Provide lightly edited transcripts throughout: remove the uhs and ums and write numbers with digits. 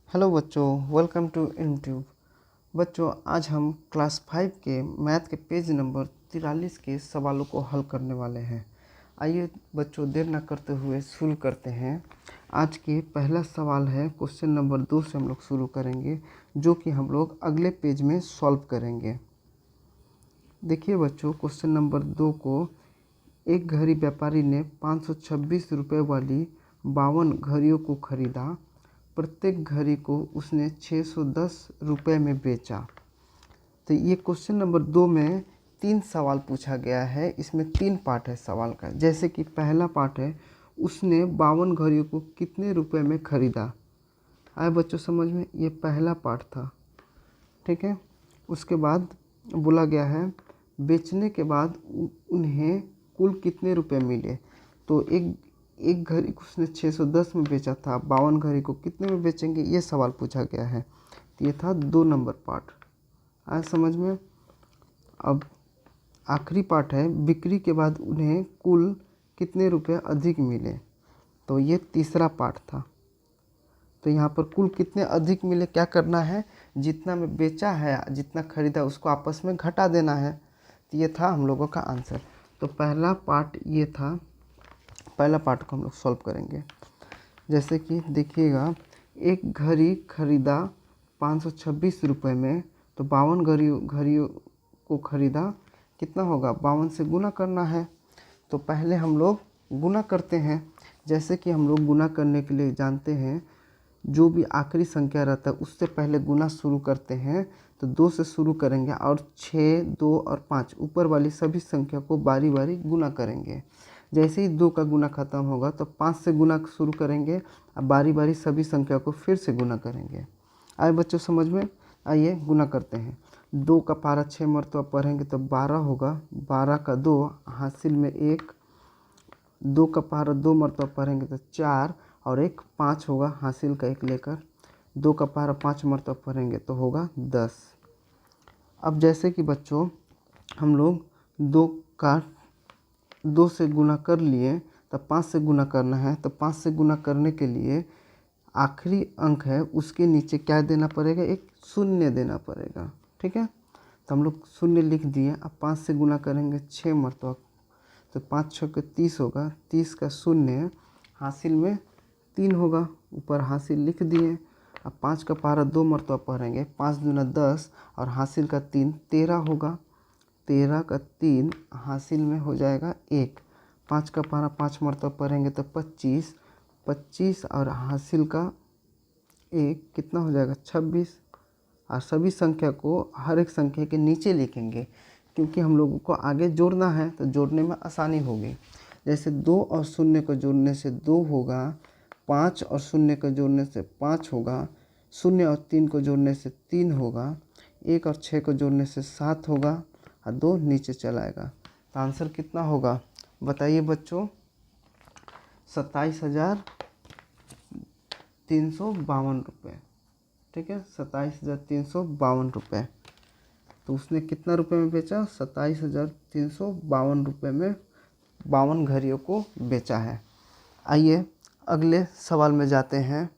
Hello बच्चों, welcome to YouTube. बच्चों, आज हम क्लास 5 के मैथ के पेज नंबर 43 के सवालों को हल करने वाले हैं। आइए बच्चों, देर न करते हुए शुरू करते हैं। आज के पहला सवाल है क्वेश्चन नंबर 2 से हम लोग शुरू करेंगे, जो कि हम लोग अगले पेज में सॉल्व करेंगे। देखिए बच्चों, क्वेश्चन नंबर 2 को, एक घड़ी व्यापारी ने 526 रुपये वाली 52 घड़ियों को खरीदा। प्रत्येक घड़ी को उसने 610 रुपये में बेचा। तो ये क्वेश्चन नंबर 2 में 3 सवाल पूछा गया है। इसमें 3 पार्ट है सवाल का। जैसे कि पहला पार्ट है, उसने 52 घड़ियों को कितने रुपए में खरीदा। आए बच्चों समझ में, ये पहला पार्ट था। ठीक है। उसके बाद बोला गया है, बेचने के बाद उन्हें कुल कितने रुपए मिले। तो एक घड़ी को उसने 610 में बेचा था, 52 घड़ी को कितने में बेचेंगे, ये सवाल पूछा गया है। तो ये था 2 नंबर पार्ट। आया समझ में। अब आखिरी पार्ट है, बिक्री के बाद उन्हें कुल कितने रुपए अधिक मिले। तो ये तीसरा पार्ट था। तो यहाँ पर कुल कितने अधिक मिले, क्या करना है, जितना में बेचा है, जितना खरीदा, उसको आपस में घटा देना है। तो ये था हम लोगों का आंसर। तो पहला पार्ट ये था। पहला पार्ट को हम लोग सॉल्व करेंगे। जैसे कि देखिएगा, एक घड़ी खरीदा 526 रुपये में, तो 52 घड़ियों को खरीदा, कितना होगा, 52 से गुना करना है। तो पहले हम लोग गुना करते हैं। जैसे कि हम लोग गुना करने के लिए जानते हैं, जो भी आखिरी संख्या रहता है उससे पहले गुना शुरू करते हैं। तो 2 से शुरू करेंगे और 6, 2 और 5 ऊपर वाली सभी संख्या को बारी बारी गुना करेंगे। जैसे ही 2 का गुना खत्म होगा तो 5 से गुना शुरू करेंगे और बारी बारी सभी संख्या को फिर से गुना करेंगे। आए बच्चों समझ में। आइए गुना करते हैं। 2 का पारा 6 मरतबा पढ़ेंगे तो 12 होगा। 12 का 2 हासिल में 1। 2 का पारा 2 मरतबा पढ़ेंगे तो 4 और 1 5 होगा, हासिल का 1 लेकर। 2 का पारा 5 मरतबा पढ़ेंगे तो होगा 10। अब जैसे कि बच्चों हम लोग 2 से गुना कर लिए, तब 5 से गुना करना है। तो 5 से गुना करने के लिए आखिरी अंक है, उसके नीचे क्या देना पड़ेगा, एक शून्य देना पड़ेगा। ठीक है। तो हम लोग शून्य लिख दिए। अब 5 से गुना करेंगे 6 मरतबा, तो 5 6 के 30 होगा। 30 का शून्य हासिल में 3 होगा, ऊपर हासिल लिख दिए। अब 5 का पारा 2 मरतबा पढ़ेंगे, 5 दूना 10 और हासिल का 3 13 होगा। 13 का 3 हासिल में हो जाएगा 1। 5 का पारा 5 मरतबा पढ़ेंगे तो 25। 25 और हासिल का 1 कितना हो जाएगा, 26। और सभी संख्या को हर एक संख्या के नीचे लिखेंगे, क्योंकि हम लोगों को आगे जोड़ना है तो जोड़ने में आसानी होगी। जैसे 2 और 0 को जोड़ने से 2 होगा, 5 और 0 को जोड़ने से 5 होगा, 0 और 3 को जोड़ने से 3 होगा, 1 और 6 को जोड़ने से 7 होगा और 2 नीचे चलाएगा। तो आंसर कितना होगा बताइए बच्चों, 27,352 रुपये। ठीक है, 27,352 रुपये। तो उसने कितना रुपए में बेचा, 27,352 रुपये में 52 घड़ियों को बेचा है। आइए अगले सवाल में जाते हैं।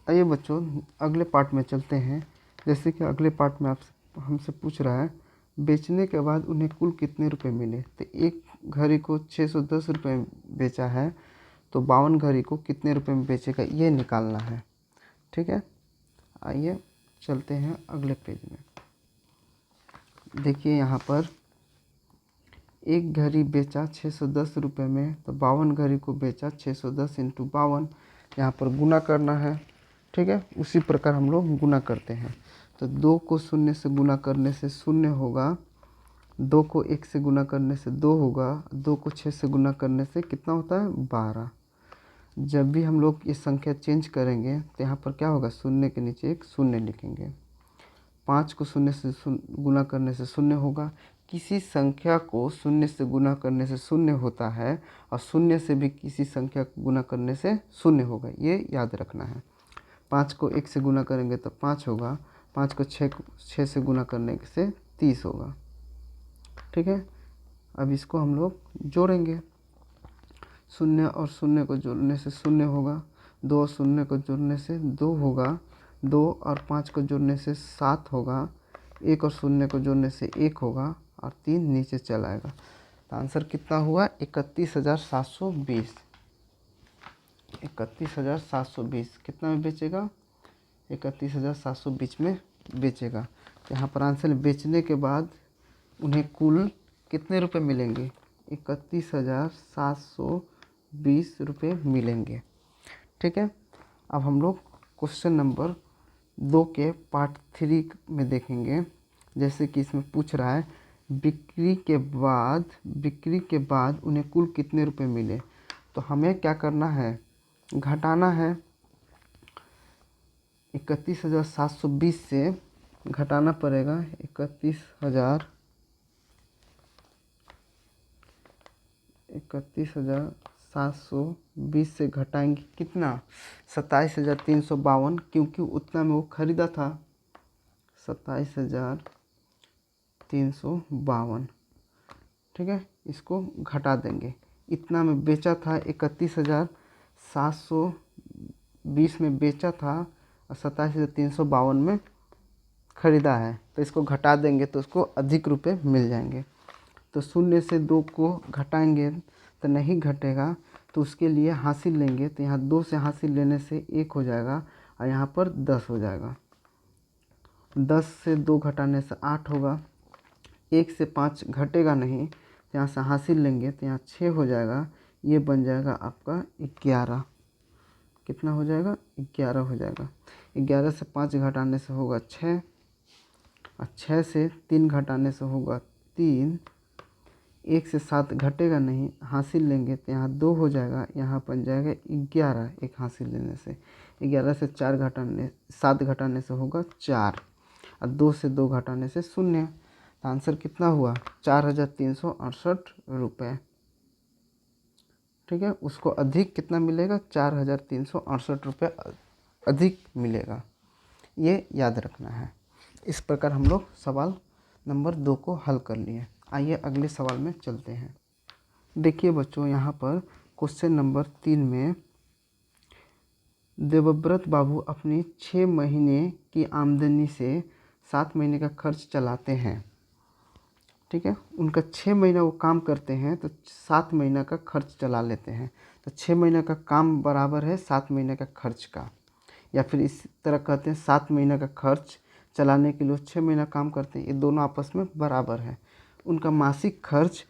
आइए बच्चों अगले पार्ट में चलते हैं। जैसे कि अगले पार्ट में आपसे हमसे पूछ रहा है, बेचने के बाद उन्हें कुल कितने रुपए मिले। तो एक घड़ी को 610 रुपये में बेचा है, तो 52 घड़ी को कितने रुपए में बेचेगा, ये निकालना है। ठीक है। आइए चलते हैं अगले पेज में। देखिए यहाँ पर एक घड़ी बेचा 610 रुपये में, तो 52 घड़ी को बेचा 610 इंटू 52, यहाँ पर गुना करना है। ठीक है, उसी प्रकार हम लोग गुना करते हैं। तो 2 को 0 से गुना करने से 0 होगा, 2 को 1 से गुना करने से 2 होगा, 2 को 6 से गुना करने से कितना होता है, 12। जब भी हम लोग ये संख्या चेंज करेंगे तो यहाँ पर क्या होगा, 0 के नीचे एक 0 लिखेंगे। 5 को 0 से गुना करने से 0 होगा। किसी संख्या को 0 से गुना करने से 0 होता है, और 0 से भी किसी संख्या को गुना करने से 0 होगा, ये याद रखना है। 5 को 1 से गुना करेंगे तो 5 होगा, 5 को 6 से गुना करने से 30 होगा। ठीक है। अब इसको हम लोग जोड़ेंगे। शून्य और शून्य को जोड़ने से शून्य होगा, 2 और शून्य को जोड़ने से 2 होगा, 2 और 5 को जोड़ने से 7 होगा, 1 और शून्य को जोड़ने से 1 होगा और 3 नीचे चला आएगा। तो आंसर कितना हुआ? 31,720। 31,720 कितना में बेचेगा? 31,720 में बेचेगा। यहाँ पर आंसर बेचने के बाद उन्हें कुल कितने रुपए मिलेंगे? 31,720 रुपये मिलेंगे। ठीक है, अब हम लोग क्वेश्चन नंबर 2 के पार्ट 3 में देखेंगे। जैसे कि इसमें पूछ रहा है बिक्री के बाद उन्हें कुल कितने रुपए मिले। तो हमें क्या करना है? घटाना है। 31,720 से घटाना पड़ेगा। 31,720 से घटाएंगे कितना? 27,352, क्योंकि उतना में वो खरीदा था। 27,352। ठीक है, इसको घटा देंगे। इतना में बेचा था, 31,720 में बेचा था और 27,352 में खरीदा है। तो इसको घटा देंगे तो उसको अधिक रुपए मिल जाएंगे। तो शून्य से 2 को घटाएंगे तो नहीं घटेगा, तो उसके लिए हासिल लेंगे। तो यहाँ 2 से हासिल लेने से 1 हो जाएगा और यहाँ पर 10 हो जाएगा। 10 से 2 घटाने से 8 होगा। 1 से 5 घटेगा नहीं, तो यहाँ से हासिल लेंगे तो यहाँ 6 हो जाएगा। ये बन जाएगा आपका 11। कितना हो जाएगा? 11 हो जाएगा। 11 से 5 घटाने से होगा 6 और 6 से 3 घटाने से होगा 3। 1 से 7 घटेगा नहीं, हासिल लेंगे तो यहाँ 2 हो जाएगा। यहाँ बन जाएगा 11 एक हासिल लेने से। 11 से 7 घटाने से होगा 4 और 2 से 2 घटाने से 0। तो आंसर कितना हुआ? 4,368 रुपये। ठीक है, उसको अधिक कितना मिलेगा? 4,368 रुपये अधिक मिलेगा। ये याद रखना है। इस प्रकार हम लोग सवाल नंबर 2 को हल कर लिए। आइए अगले सवाल में चलते हैं। देखिए बच्चों, यहाँ पर क्वेश्चन नंबर 3 में देवव्रत बाबू अपनी 6 महीने की आमदनी से 7 महीने का खर्च चलाते हैं। ठीक है, उनका 6 महीना वो काम करते हैं तो 7 महीना का खर्च चला लेते हैं। तो 6 महीना का काम बराबर है 7 महीने का खर्च का, या फिर इस तरह कहते हैं 7 महीना का खर्च चलाने के लिए 6 महीना काम करते हैं। ये दोनों आपस में बराबर है। उनका मासिक खर्च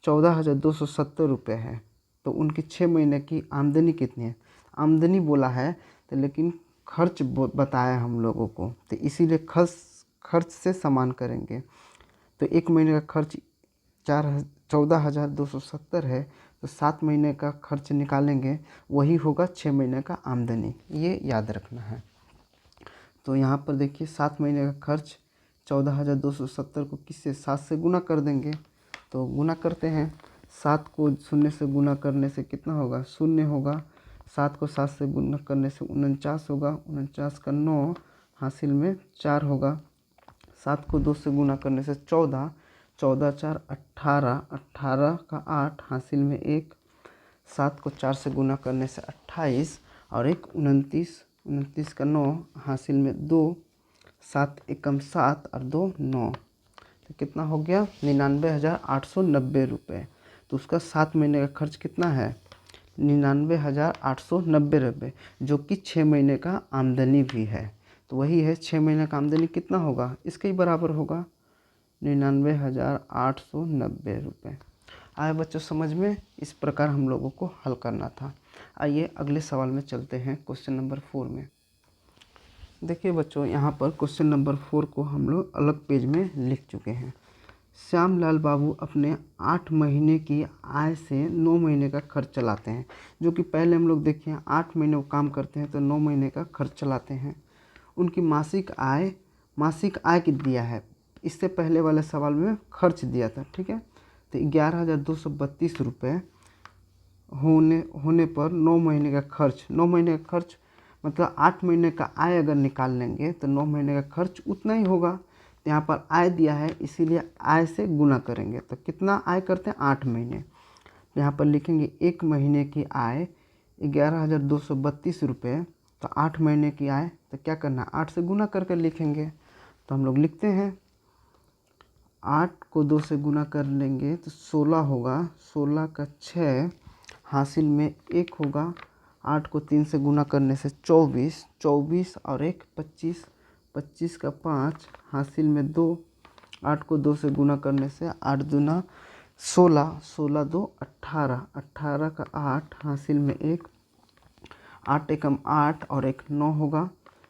14,270 रुपये है। तो उनकी 6 महीने की आमदनी कितनी है? आमदनी बोला है तो लेकिन खर्च बताया हम लोगों को, तो इसीलिए खर्च से समान करेंगे। तो 1 महीने का खर्च 14,270 है, तो 7 महीने का खर्च निकालेंगे, वही होगा 6 महीने का आमदनी। ये याद रखना है। तो यहाँ पर देखिए 7 महीने का खर्च 14,270 को किससे? 7 से गुना कर देंगे। तो गुना करते हैं। 7 को 0 से गुना करने से कितना होगा? 0 होगा। 7 को 7 से गुना करने से 49 होगा। 49 का 9 हासिल में 4 होगा। 7 को 2 से गुना करने से 14, 14 4 18, 18 का 8 हासिल में 1। 7 को 4 से गुना करने से 28 और 1 29, 29 का 9 हासिल में 2। 7 एकम 7 और 2 9। तो कितना हो गया? 99,890 रुपये। तो उसका 7 महीने का खर्च कितना है? 99,890 रुपये, जो कि 6 महीने का आमदनी भी है। तो वही है, 6 महीने का आमदनी कितना होगा? इसके ही बराबर होगा, 99,890 रुपये। आए बच्चों समझ में? इस प्रकार हम लोगों को हल करना था। आइए अगले सवाल में चलते हैं, क्वेश्चन नंबर 4 में। देखिए बच्चों, यहाँ पर क्वेश्चन नंबर 4 को हम लोग अलग पेज में लिख चुके हैं। श्यामलाल बाबू अपने 8 महीने की आय से 9 महीने का खर्च चलाते हैं। जो कि पहले हम लोग देखे हैं, 8 महीने वो काम करते हैं तो 9 महीने का खर्च चलाते हैं। उनकी मासिक आय की दिया है। इससे पहले वाले सवाल में खर्च दिया था। ठीक है, तो 11,232 रुपये होने पर 9 महीने का खर्च, 9 महीने का खर्च मतलब 8 महीने का आय अगर निकाल लेंगे तो 9 महीने का खर्च उतना ही होगा। यहाँ पर आय दिया है इसीलिए आय से गुना करेंगे। तो कितना आय करते हैं 8 महीने। यहाँ पर लिखेंगे 1 महीने की आय 11,232 रुपये। तो 8 महीने की आय तो क्या करना, 8 से गुना करके लिखेंगे। तो हम लोग लिखते हैं 8 को 2 से गुना कर लेंगे तो 16 होगा, 16 का 6 हासिल में 1 होगा, 8 को 3 से गुना करने से 24, 24 और 1 25, 25 का 5 हासिल में 2, 8 को 2 से गुना करने से 8 दूना 16, 16 2 18, 18 का 8 हासिल में 1, 8 एकम 8 और 1 9 होगा,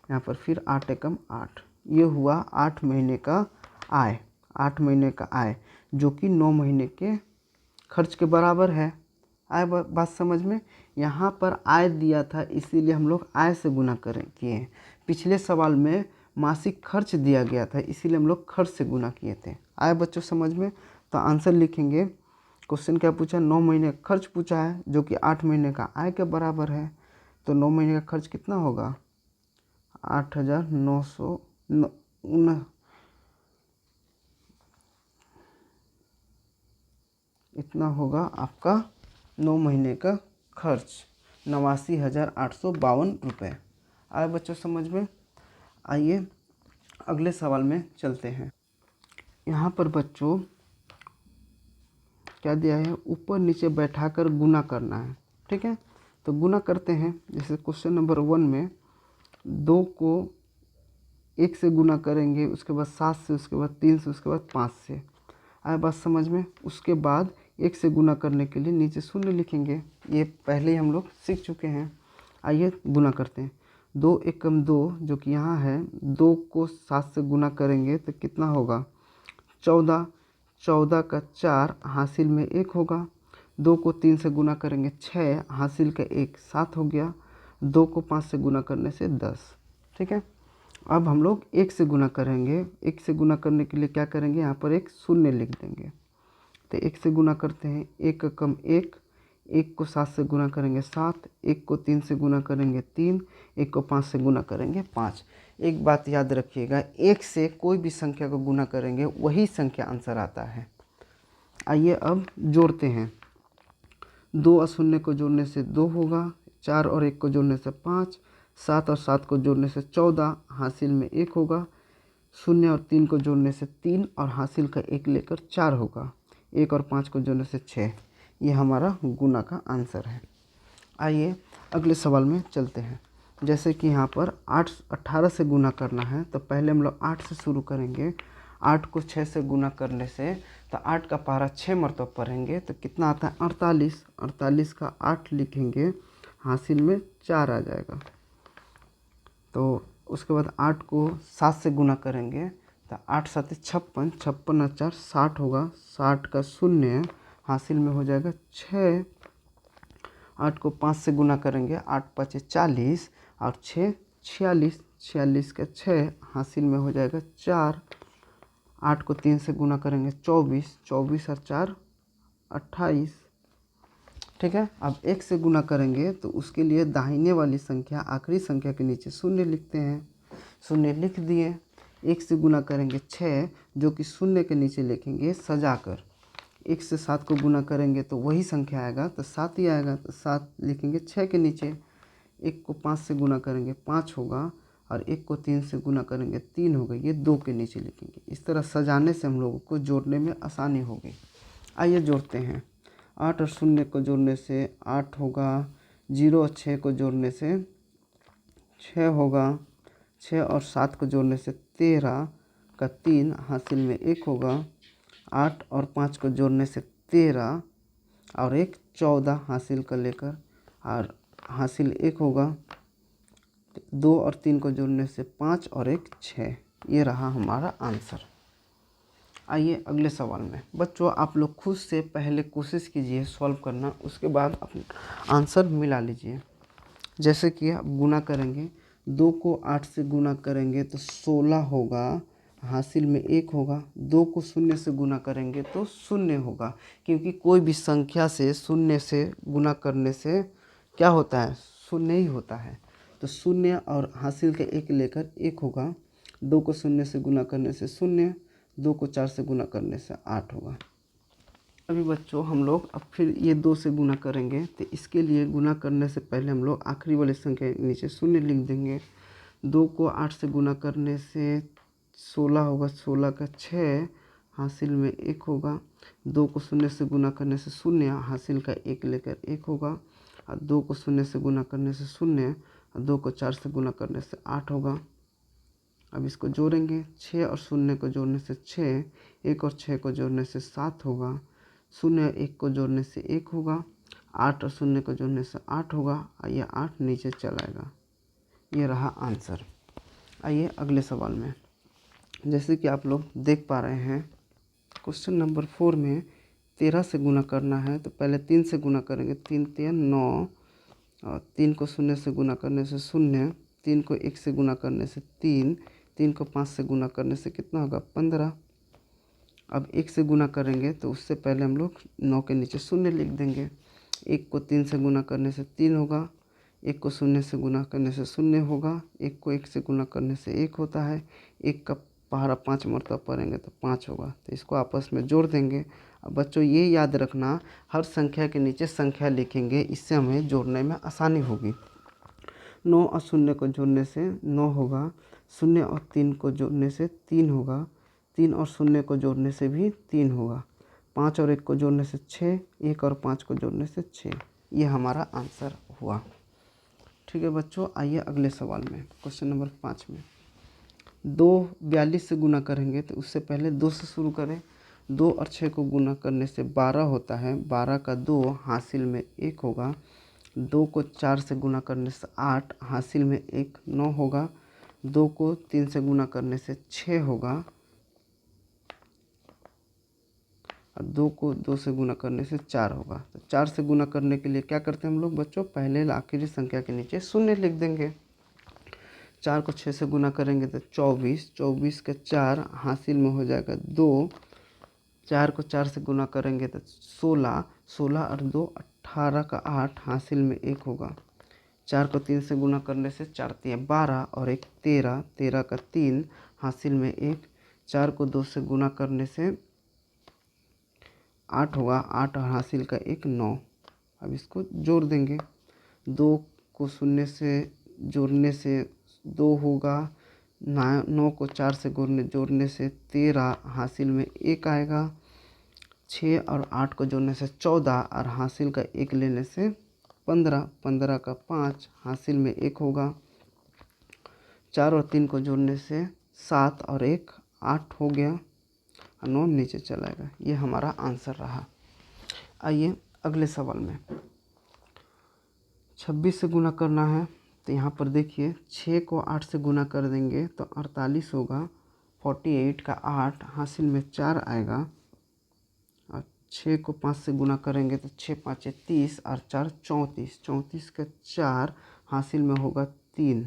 यहाँ पर फिर 8 एकम 8। ये हुआ 8 महीने का आय, 8 महीने का आय जो कि 9 महीने के खर्च के बराबर है। आय बात समझ में। यहाँ पर आय दिया था इसीलिए हम लोग आय से गुना किए हैं। पिछले सवाल में मासिक खर्च दिया गया था इसीलिए हम लोग खर्च से गुना किए थे। आय बच्चों समझ में। तो आंसर लिखेंगे, क्वेश्चन क्या पूछा, 9 महीने का खर्च पूछा है जो कि 8 महीने का आय के बराबर है। तो 9 महीने का खर्च कितना होगा, 8,900 इतना होगा आपका 9 महीने का खर्च 89,852 रुपये। आए बच्चों समझ में। आइए अगले सवाल में चलते हैं। यहाँ पर बच्चों क्या दिया है, ऊपर नीचे बैठाकर गुना करना है। ठीक है, तो गुना करते हैं। जैसे क्वेश्चन नंबर 1 में 2 को 1 से गुना करेंगे, उसके बाद 7 से, उसके बाद 3 से, उसके बाद 5 से। आए बात समझ में। उसके बाद 1 से गुना करने के लिए नीचे शून्य लिखेंगे, ये पहले ही हम लोग सीख चुके हैं। आइए गुना करते हैं। 2 एकम 2 जो कि यहाँ है, 2 को 7 से गुना करेंगे तो कितना होगा 14, 14 का 4 हासिल में 1 होगा। 2 को 3 से गुना करेंगे 6 हासिल का 1 7 हो गया। 2 को 5 से गुना करने से 10। ठीक है, अब हम लोग 1 से गुना करेंगे। 1 से गुना करने के लिए क्या करेंगे, यहाँ पर एक शून्य लिख देंगे। तो 1 से गुना करते हैं, 1 कम 1, 1 को 7 से गुना करेंगे 7, 1 को 3 से गुना करेंगे 3, 1 को 5 से गुना करेंगे 5। एक बात याद रखिएगा, 1 से कोई भी संख्या को गुना करेंगे वही संख्या आंसर आता है। आइए अब जोड़ते हैं। 2 और 0 को जोड़ने से 2 होगा, 4 और 1 को जोड़ने से 5, 7 और 7 को जोड़ने से 14 हासिल में 1 होगा। 0 और 3 को जोड़ने से 3 और हासिल का 1 लेकर 4 होगा। 1 और 5 को जोड़ने से 6। ये हमारा गुना का आंसर है। आइए अगले सवाल में चलते हैं। जैसे कि यहाँ पर 18 से गुना करना है तो पहले हम लोग 8 से शुरू करेंगे। 8 को 6 से गुना करने से तो 8 का पारा 6 मरतबा पढ़ेंगे तो कितना आता है 48। 48 का 8 लिखेंगे, हासिल में 4 आ जाएगा। तो उसके बाद 8 को 7 से गुना करेंगे तो 8 7 56, 56 और 4 60 होगा। 60 का 0 हासिल में हो जाएगा 6। 8 को 5 से गुना करेंगे, 8 5 40 और 6 46, 46 का 6 हासिल में हो जाएगा 4। 8 को 3 से गुना करेंगे 24, 24 और 4 28। ठीक है, अब 1 से गुना करेंगे तो उसके लिए दाहिने वाली संख्या आखिरी संख्या के नीचे शून्य लिखते हैं। शून्य लिख दिए। 1 से गुना करेंगे 6 जो कि शून्य के नीचे लिखेंगे सजाकर। 1 से 7 को गुना करेंगे तो वही संख्या आएगा, तो 7 ही आएगा, तो 7 लिखेंगे 6 के नीचे। 1 को 5 से गुना करेंगे 5 होगा, और 1 को 3 से गुना करेंगे 3 होगा, ये 2 के नीचे लिखेंगे। इस तरह सजाने से हम लोगों को जोड़ने में आसानी होगी। आइए जोड़ते हैं। 8 और 0 को जोड़ने से 8 होगा, 0 और 6 को जोड़ने से 6 होगा, 6 और 7 को जोड़ने से 13 का 3 हासिल में 1 होगा। 8 और 5 को जोड़ने से 13 और 1 14 हासिल का लेकर और हासिल 1 होगा। 2 और 3 को जोड़ने से 5 और 1 6। ये रहा हमारा आंसर। आइए अगले सवाल में। बच्चों आप लोग खुद से पहले कोशिश कीजिए सॉल्व करना, उसके बाद अपना आंसर मिला लीजिए। जैसे कि आप गुना करेंगे, 2 को 8 से गुना करेंगे तो 16 होगा, हासिल में 1 होगा। 2 को 0 से गुना करेंगे तो 0 होगा, क्योंकि कोई भी संख्या से 0 से गुना करने से क्या होता है, 0 ही होता है। तो 0 और हासिल के 1 लेकर 1 होगा। 2 को शून्य से गुना करने से शून्य, 2 को 4 से गुना करने से 8 होगा। अभी बच्चों हम लोग अब फिर ये 2 से गुना करेंगे, तो इसके लिए गुना करने से पहले हम लोग आखिरी वाली संख्या के नीचे शून्य लिख देंगे। 2 को 8 से गुना करने से 16 होगा, 16 का 6 हासिल में 1 होगा। 2 को शून्य से गुना करने से शून्य, हासिल का 1 लेकर 1 होगा। और 2 को शून्य से गुना करने से शून्य, और 2 को 4 से गुना करने से 8 होगा। अब इसको जोड़ेंगे, 6 और शून्य को जोड़ने से 6, 1 और 6 को जोड़ने से 7 होगा, 0 और 1 को जोड़ने से 1 होगा, 8 और शून्य को जोड़ने से 8 होगा, और यह 8 नीचे चलाएगा। ये रहा आंसर। आइए अगले सवाल में। जैसे कि आप लोग देख पा रहे हैं, क्वेश्चन नंबर 4 में 13 से गुना करना है, तो पहले 3 से गुना करेंगे। 3 3 9, और 3 को शून्य से गुना करने से शून्य, 3 को 1 से गुना करने से 3, 3 को 5 से गुना करने से कितना होगा 15। अब 1 से गुना करेंगे तो उससे पहले हम लोग 9 के नीचे शून्य लिख देंगे। 1 को 3 से गुना करने से 3 होगा, 1 को शून्य से गुना करने से शून्य होगा, 1 को 1 से गुना करने से 1 होता है। 1 का पहाड़ा 5 मरतबा पढ़ेंगे तो 5 होगा, तो इसको आपस में जोड़ देंगे। अब बच्चों ये याद रखना, हर संख्या के नीचे संख्या लिखेंगे, इससे हमें जोड़ने में आसानी होगी। 9 और शून्य को जोड़ने से 9 होगा, 0 और 3 को जोड़ने से 3 होगा, 3 और शून्य को जोड़ने से भी 3 होगा, 5 और 1 को जोड़ने से 6, 1 और 5 को जोड़ने से 6। ये हमारा आंसर हुआ। ठीक है बच्चों, आइए अगले सवाल में, क्वेश्चन नंबर 5 में 2 42 से गुना करेंगे, तो उससे पहले 2 से शुरू करें। 2 और 6 को गुना करने से 12 होता है, 12 का 2 हासिल में 1 होगा। 2 को 4 से गुना करने से 8, हासिल में 1 9 होगा। 2 को 3 से गुना करने से 6 होगा, और 2 को 2 से गुना करने से 4 होगा। तो 4 से गुना करने के लिए क्या करते हैं हम लोग बच्चों, पहले आखिरी संख्या के नीचे शून्य लिख देंगे। 4 को 6 से गुना करेंगे तो 24, 24 का 4 हासिल में हो जाएगा 2। 4 को 4 से गुना करेंगे तो 16, 16 और 2 18 का 8 हासिल में 1 होगा। 4 को 3 से गुना करने से 4 3 12 और 1 13, 13 का 3 हासिल में 1। 4 को 2 से गुना करने से 8 होगा, 8 और हासिल का 1 9। अब इसको जोड़ देंगे। 2 को शून्य से जोड़ने से 2 होगा, 9 को 4 से जोड़ने से 13, हासिल में 1 आएगा। 6 और 8 को जोड़ने से 14 और हासिल का 1 लेने से 15, 15 का 5 हासिल में 1 होगा। 4 और 3 को जोड़ने से 7 और 1 8 हो गया, और 9 नीचे चलाएगा। ये हमारा आंसर रहा। आइए अगले सवाल में 26 से गुना करना है, तो यहाँ पर देखिए 6 को 8 से गुना कर देंगे तो 48 होगा। 48 का 8 हासिल में 4 आएगा, और 6 को 5 से गुना करेंगे तो 6 5 30 और 4 34, 34 का 4 हासिल में होगा 3।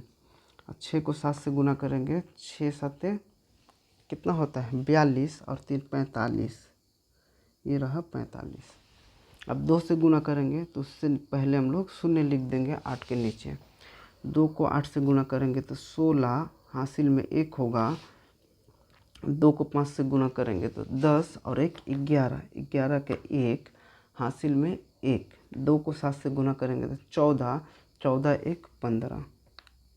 और 6 को 7 से गुना करेंगे, 6 7 कितना होता है 42 और 3 45, ये रहा 45। अब 2 से गुना करेंगे तो उससे पहले हम लोग शून्य लिख देंगे 8 के नीचे। 2 को 8 से गुना करेंगे तो 16, हासिल में 1 होगा। 2 को 5 से गुना करेंगे तो 10 और 1 11, 11 के 1 हासिल में 1। 2 को 7 से गुना करेंगे तो 14, 14 1 15,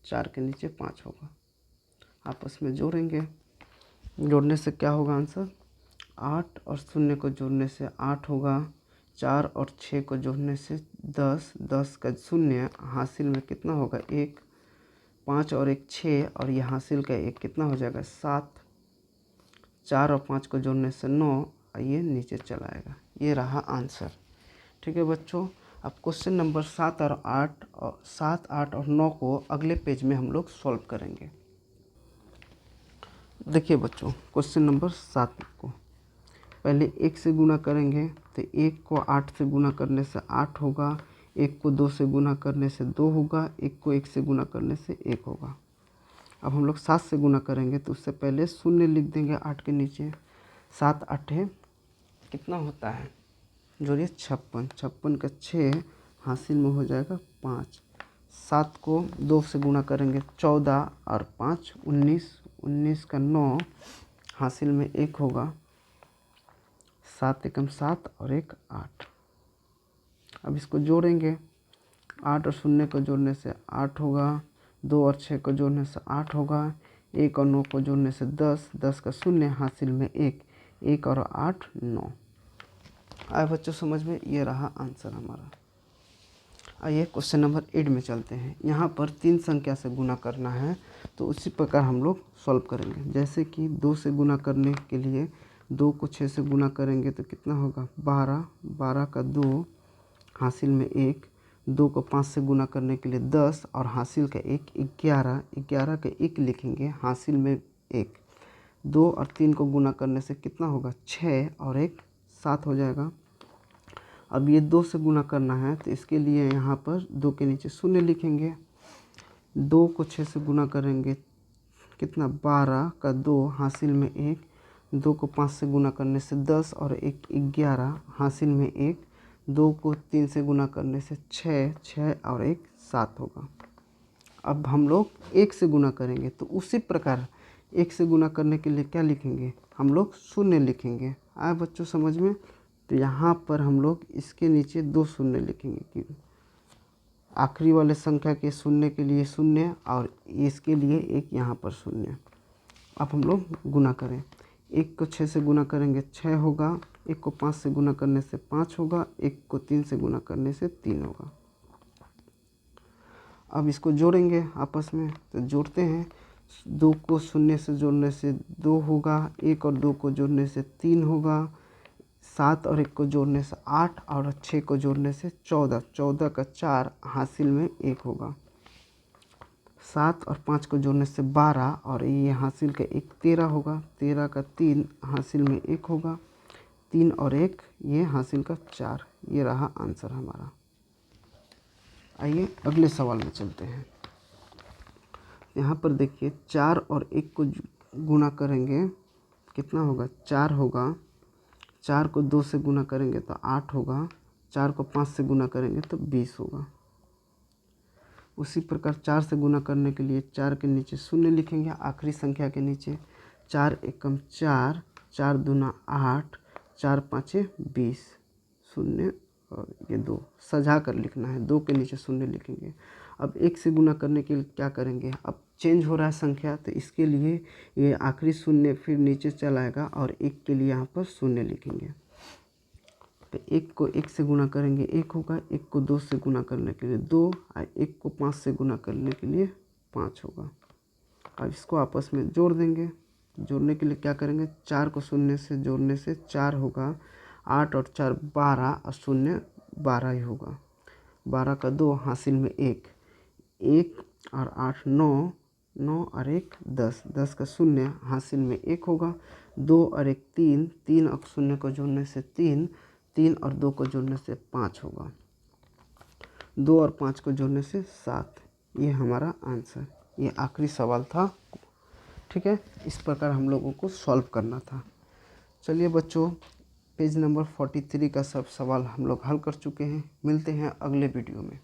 4 के नीचे 5 होगा। आपस में जोड़ेंगे, जोड़ने से क्या होगा आंसर, 8 और शून्य को जोड़ने से 8 होगा। 4 और 6 को जोड़ने से 10, 10 का शून्य हासिल में कितना होगा 1। 5 और 1 6, और ये हासिल का 1 कितना हो जाएगा 7। 4 और 5 को जोड़ने से 9, और ये नीचे चलाएगा। ये रहा आंसर। ठीक है बच्चों, अब क्वेश्चन नंबर 7 और 8 और 9 को अगले पेज में हम लोग सॉल्व करेंगे। देखिए बच्चों, क्वेश्चन नंबर 7 को पहले 1 से गुना करेंगे, तो 1 को 8 से गुना करने से 8 होगा। 1 को 2 से गुना करने से 2 होगा। 1 को 1 से गुना करने से 1 होगा। अब हम लोग 7 से गुना करेंगे तो उससे पहले शून्य लिख देंगे 8 के नीचे। 7 8 कितना होता है, जोड़िए 56, 56 का 6 हासिल में हो जाएगा 5। 7 को 2 से गुना करेंगे 14 और 5 19, 19 का 9 हासिल में 1 होगा, 7 एकम 7 और 1 8। अब इसको जोड़ेंगे, 8 और 0 को जोड़ने से 8 होगा, 2 और 6 को जोड़ने से 8 होगा, 1 और 9 को जोड़ने से 10, 10 का 0 हासिल में 1, 1 और 8 9। आए बच्चों समझ में? ये रहा आंसर हमारा। आइए क्वेश्चन नंबर 8 में चलते हैं। यहाँ पर 3 संख्या से गुना करना है, तो उसी प्रकार हम लोग सॉल्व करेंगे। जैसे कि 2 से गुना करने के लिए 2 को 6 से गुना करेंगे तो कितना होगा 12, 12 का 2 हासिल में 1, 2 को 5 से गुना करने के लिए 10 और हासिल का 1 11, 11 का 1 लिखेंगे, हासिल में 1, 2 और 3 को गुना करने से कितना होगा 6 और 1 7 हो जाएगा। अब ये 2 से गुना करना है तो इसके लिए यहाँ पर 2 के नीचे 0 लिखेंगे, 2 को 6 से गुना करेंगे कितना 12 का 2 हासिल में 1, 2 को 5 से गुना करने से 10 और 1 11 हासिल में 1, 2 को 3 से गुना करने से 6, 6 और 1 7 होगा। अब हम लोग 1 से गुना करेंगे तो उसी प्रकार 1 से गुना करने के लिए क्या लिखेंगे हम लोग 0 लिखेंगे। आए बच्चों समझ में? तो यहाँ पर हम लोग इसके नीचे 2 शून्य लिखेंगे कि आखिरी वाले संख्या के 0 के लिए 0 और इसके लिए 1 यहाँ पर 0। अब हम लोग गुना करें, 1 को 6 से गुना करेंगे 6 होगा, 1 को 5 से गुना करने से 5 होगा, 1 को 3 से गुना करने से 3 होगा। अब इसको जोड़ेंगे आपस में, तो जोड़ते हैं, 2 को 0 से जोड़ने से 2 होगा, 1 और 2 को जोड़ने से 3 होगा, 7 और 1 को जोड़ने से 8 और 6 को जोड़ने से 14, 14 का 4 हासिल में 1 होगा, 7 और 5 को जोड़ने से 12 और ये हासिल का 1 13 होगा, 13 का 3 हासिल में 1 होगा, 3 और 1 ये हासिल का 4। ये रहा आंसर हमारा। आइए अगले सवाल में चलते हैं। यहाँ पर देखिए 4 और 1 को गुना करेंगे कितना होगा 4 होगा, 4 को 2 से गुना करेंगे तो 8 होगा, 4 को 5 से गुना करेंगे तो 20 होगा। उसी प्रकार 4 से गुना करने के लिए 4 के नीचे 0 लिखेंगे, आखिरी संख्या के नीचे 4 एकम 4, 4 दूना 8, 4 पाँचे 20, 0 और ये 2 सजा कर लिखना है, 2 के नीचे 0 लिखेंगे। अब 1 से गुना करने के लिए क्या करेंगे, अब चेंज हो रहा है संख्या तो इसके लिए ये आखिरी 0 फिर नीचे चला आएगा और 1 के लिए यहाँ पर 0 लिखेंगे। तो 1 को 1 से गुना करेंगे 1 होगा, 1 को 2 से गुना करने के लिए 2 और 1 को 5 से गुना करने के लिए 5 होगा। अब इसको आपस में जोड़ देंगे, जोड़ने के लिए क्या करेंगे 4 को 0 से जोड़ने से 4 होगा, 8 और 4 12 और 0 12 ही होगा, 12 का 2 हासिल में 1, 1 और 8 9, 9 और 1 10, 10 का 0 हासिल में 1 होगा, 2 और 1 3, 3 और 0 को जोड़ने से 3, 3 और 2 को जोड़ने से 5 होगा, 2 और 5 को जोड़ने से 7। ये हमारा आंसर, ये आखिरी सवाल था। ठीक है, इस प्रकार हम लोगों को सॉल्व करना था। चलिए बच्चों, पेज नंबर 43 का सब सवाल हम लोग हल कर चुके हैं। मिलते हैं अगले वीडियो में।